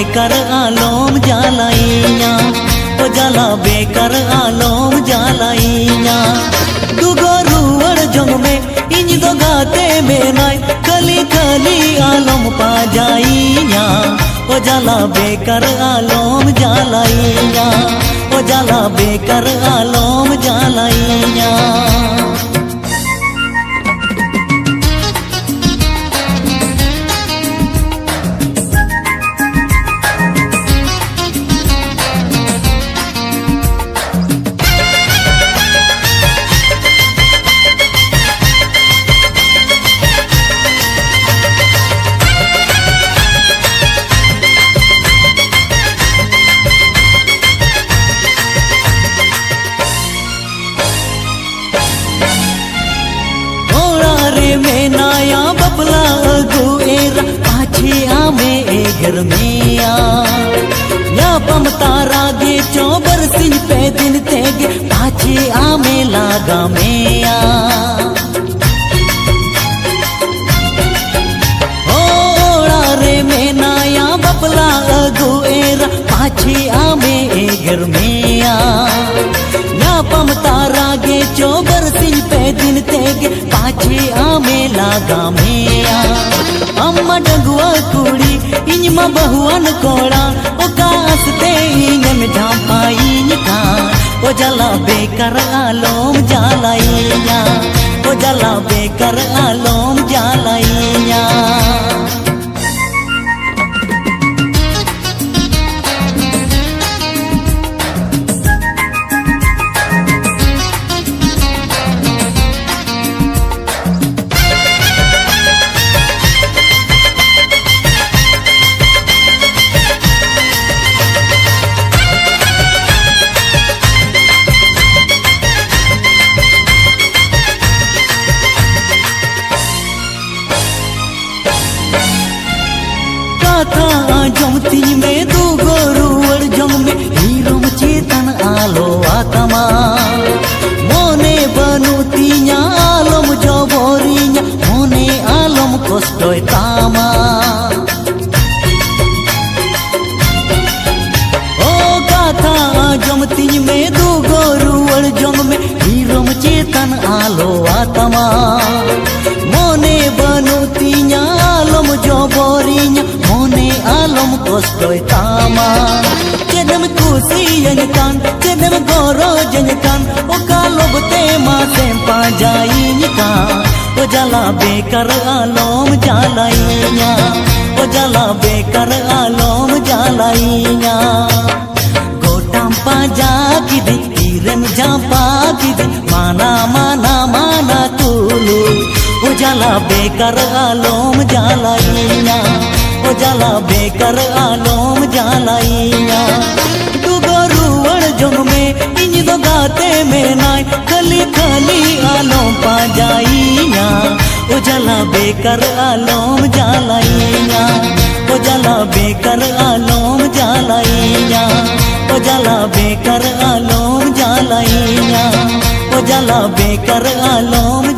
बेकार आलोम जालाइया ओ जाला बेकार आलोम जालाइया दुगो रुवड़ जंग में इंज दो गाते में नाय खाली खाली आलोम पा जाइया ओ जाला बेकार आलोम जालाइया ओ जाला बेकार आलोम जालाइया में नाया बबला गुएरा पाछे आमे घर में या पमतारा गे चौबर सिंह पे दिन तेगे पाछे आमे लागा में ओड़ा रे में नाया बबला गुएरा पाछे आमे घर में या पमतारा गे चौबर सिंह पे दिन तेगे पाछे आमे लागा में अम्मा डगुआ कुड़ी इनमा बहुआन कोड़ा ओका हंसते इंगन झांपाई का ओ जाला बेकार आलोम जालाइया ओ जाला बेकार आलोम जालाइया था जमती में दू गोरुवर जंग में हीरो चेतन आलो आत्मा मोने बनुतिया आलम जबोरिया मोने आलम कष्टय तामा ओ गाथा जमती में दू गोरुवर जंग में हीरो चेतन आलो आत्मा मोने बनुतिया आलम जबोरिया मोने आलम कष्टय तामा चेदम खुशी यनकान चेदम गोरो जनकान ओ कालोबते मासे पा जाइनिका ओ जाला बेकार आलोम जालाइया ओ जाला बेकार आलोम जालाइया गोटाम पा जा किदी किरन जापा किदी माना माना माना तुलू ओ जाला बेकार आलोम जालाइया ओ जाला बेकार आलोम जालाइया दुगो रुवड़ जंग में इंज दो गाते में नाय खाली खाली आलोम पा जाइया ओ जाला बेकार आलोम जालाइया ओ जाला बेकार आलोम जालाइया ओ जाला बेकार आलोम जालाइया ओ जाला बेकार आलोम